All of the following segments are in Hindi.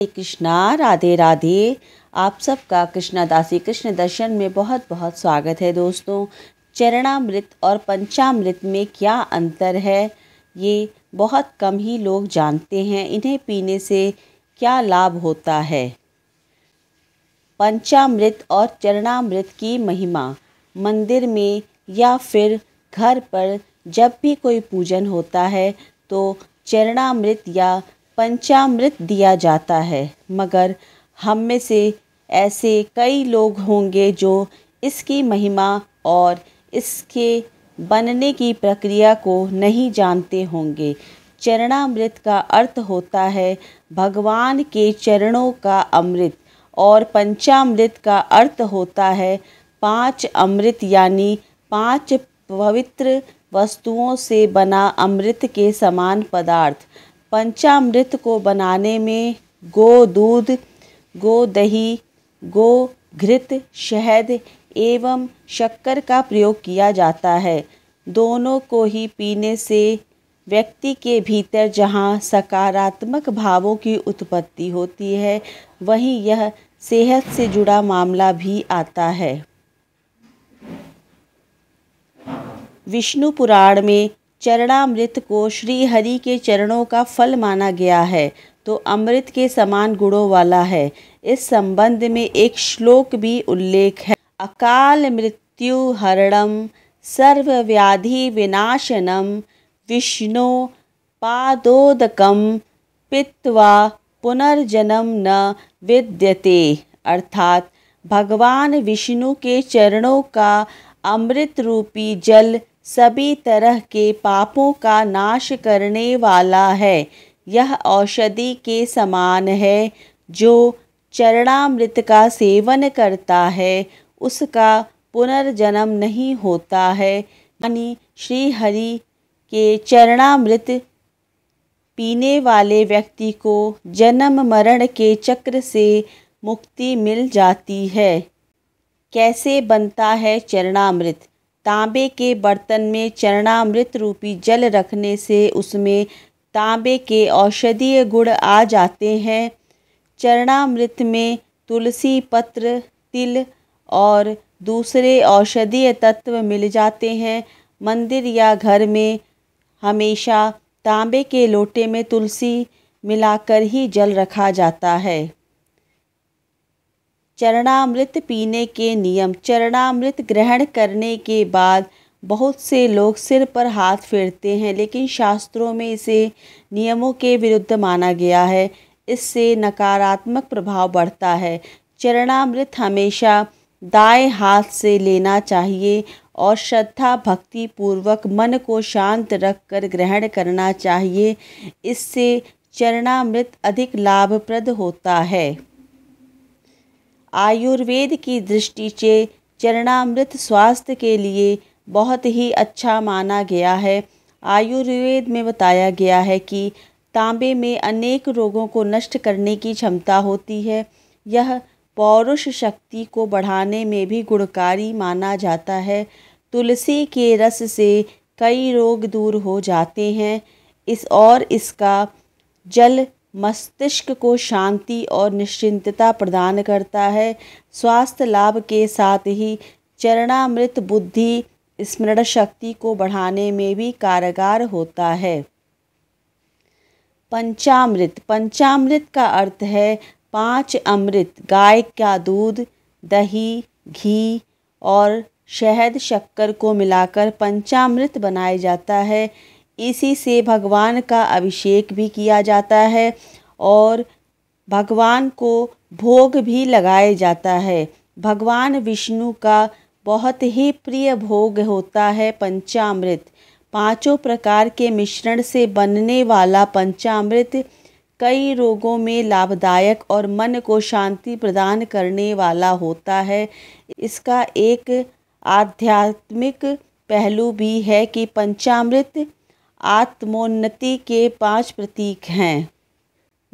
हरे कृष्णा, राधे राधे। आप सबका कृष्णा दासी कृष्ण दर्शन में बहुत बहुत स्वागत है। दोस्तों, चरणामृत और पंचामृत में क्या अंतर है, ये बहुत कम ही लोग जानते हैं। इन्हें पीने से क्या लाभ होता है। पंचामृत और चरणामृत की महिमा। मंदिर में या फिर घर पर जब भी कोई पूजन होता है तो चरणामृत या पंचामृत दिया जाता है, मगर हम में से ऐसे कई लोग होंगे जो इसकी महिमा और इसके बनने की प्रक्रिया को नहीं जानते होंगे। चरणामृत का अर्थ होता है भगवान के चरणों का अमृत और पंचामृत का अर्थ होता है 5 अमृत, यानी 5 पवित्र वस्तुओं से बना अमृत के समान पदार्थ। पंचामृत को बनाने में गो दूध, गो दही, गो घृत, शहद एवं शक्कर का प्रयोग किया जाता है। दोनों को ही पीने से व्यक्ति के भीतर जहाँ सकारात्मक भावों की उत्पत्ति होती है, वहीं यह सेहत से जुड़ा मामला भी आता है। विष्णु पुराण में चरणामृत को श्री हरि के चरणों का फल माना गया है, तो अमृत के समान गुणों वाला है। इस संबंध में एक श्लोक भी उल्लेख है। अकाल मृत्यु हरणम सर्व व्याधि विनाशनम विष्णु पादोदकम पीत्वा पुनर्जन्म न विद्यते। अर्थात भगवान विष्णु के चरणों का अमृत रूपी जल सभी तरह के पापों का नाश करने वाला है। यह औषधि के समान है। जो चरणामृत का सेवन करता है उसका पुनर्जन्म नहीं होता है, यानी श्री हरि के चरणामृत पीने वाले व्यक्ति को जन्म मरण के चक्र से मुक्ति मिल जाती है। कैसे बनता है चरणामृत? तांबे के बर्तन में चरणामृत रूपी जल रखने से उसमें तांबे के औषधीय गुण आ जाते हैं। चरणामृत में तुलसी पत्र, तिल और दूसरे औषधीय तत्व मिल जाते हैं। मंदिर या घर में हमेशा तांबे के लोटे में तुलसी मिलाकर ही जल रखा जाता है। चरणामृत पीने के नियम। चरणामृत ग्रहण करने के बाद बहुत से लोग सिर पर हाथ फेरते हैं, लेकिन शास्त्रों में इसे नियमों के विरुद्ध माना गया है। इससे नकारात्मक प्रभाव बढ़ता है। चरणामृत हमेशा दाएं हाथ से लेना चाहिए और श्रद्धा भक्ति पूर्वक मन को शांत रखकर ग्रहण करना चाहिए। इससे चरणामृत अधिक लाभप्रद होता है। आयुर्वेद की दृष्टि से चरणामृत स्वास्थ्य के लिए बहुत ही अच्छा माना गया है। आयुर्वेद में बताया गया है कि तांबे में अनेक रोगों को नष्ट करने की क्षमता होती है। यह पौरुष शक्ति को बढ़ाने में भी गुणकारी माना जाता है। तुलसी के रस से कई रोग दूर हो जाते हैं। इसका जल मस्तिष्क को शांति और निश्चिंतता प्रदान करता है। स्वास्थ्य लाभ के साथ ही चरणामृत बुद्धि स्मरण शक्ति को बढ़ाने में भी कारगर होता है। पंचामृत। पंचामृत का अर्थ है 5 अमृत। गाय का दूध, दही, घी और शहद शक्कर को मिलाकर पंचामृत बनाया जाता है। इसी से भगवान का अभिषेक भी किया जाता है और भगवान को भोग भी लगाया जाता है। भगवान विष्णु का बहुत ही प्रिय भोग होता है पंचामृत। 5 प्रकार के मिश्रण से बनने वाला पंचामृत कई रोगों में लाभदायक और मन को शांति प्रदान करने वाला होता है। इसका एक आध्यात्मिक पहलू भी है कि पंचामृत आत्मोन्नति के 5 प्रतीक हैं।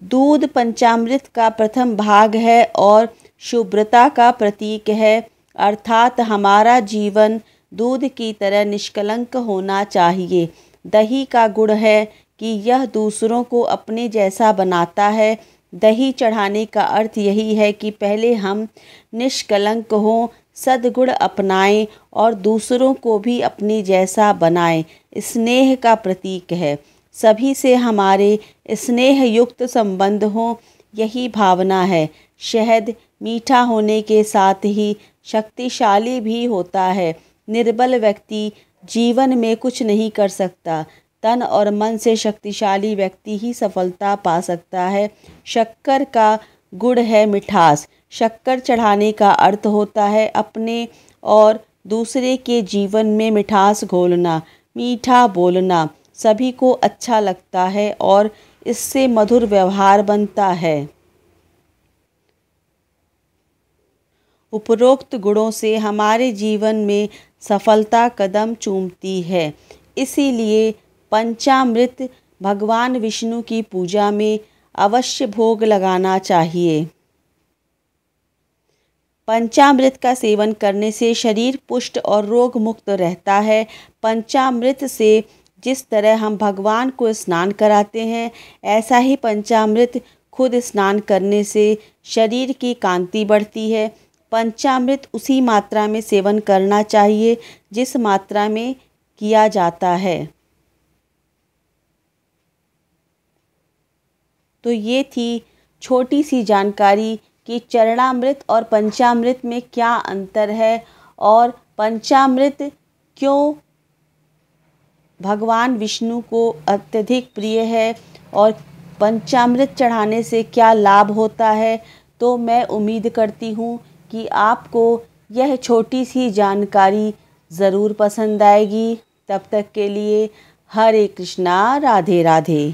दूध पंचामृत का प्रथम भाग है और शुभ्रता का प्रतीक है, अर्थात हमारा जीवन दूध की तरह निष्कलंक होना चाहिए। दही का गुण है कि यह दूसरों को अपने जैसा बनाता है। दही चढ़ाने का अर्थ यही है कि पहले हम निष्कलंक हों, सद्गुण अपनाएं और दूसरों को भी अपने जैसा बनाएं। स्नेह का प्रतीक है। सभी से हमारे स्नेह युक्त संबंध हों, यही भावना है। शहद मीठा होने के साथ ही शक्तिशाली भी होता है। निर्बल व्यक्ति जीवन में कुछ नहीं कर सकता। तन और मन से शक्तिशाली व्यक्ति ही सफलता पा सकता है। शक्कर का गुण है मिठास। शक्कर चढ़ाने का अर्थ होता है अपने और दूसरे के जीवन में मिठास घोलना, मीठा बोलना। सभी को अच्छा लगता है और इससे मधुर व्यवहार बनता है। उपरोक्त गुणों से हमारे जीवन में सफलता कदम चूमती है। इसीलिए पंचामृत भगवान विष्णु की पूजा में अवश्य भोग लगाना चाहिए। पंचामृत का सेवन करने से शरीर पुष्ट और रोग मुक्त रहता है। पंचामृत से जिस तरह हम भगवान को स्नान कराते हैं, ऐसा ही पंचामृत खुद स्नान करने से शरीर की कांति बढ़ती है। पंचामृत उसी मात्रा में सेवन करना चाहिए जिस मात्रा में किया जाता है। तो ये थी छोटी सी जानकारी कि चरणामृत और पंचामृत में क्या अंतर है और पंचामृत क्यों भगवान विष्णु को अत्यधिक प्रिय है और पंचामृत चढ़ाने से क्या लाभ होता है। तो मैं उम्मीद करती हूँ कि आपको यह छोटी सी जानकारी ज़रूर पसंद आएगी। तब तक के लिए हरे कृष्णा, राधे राधे।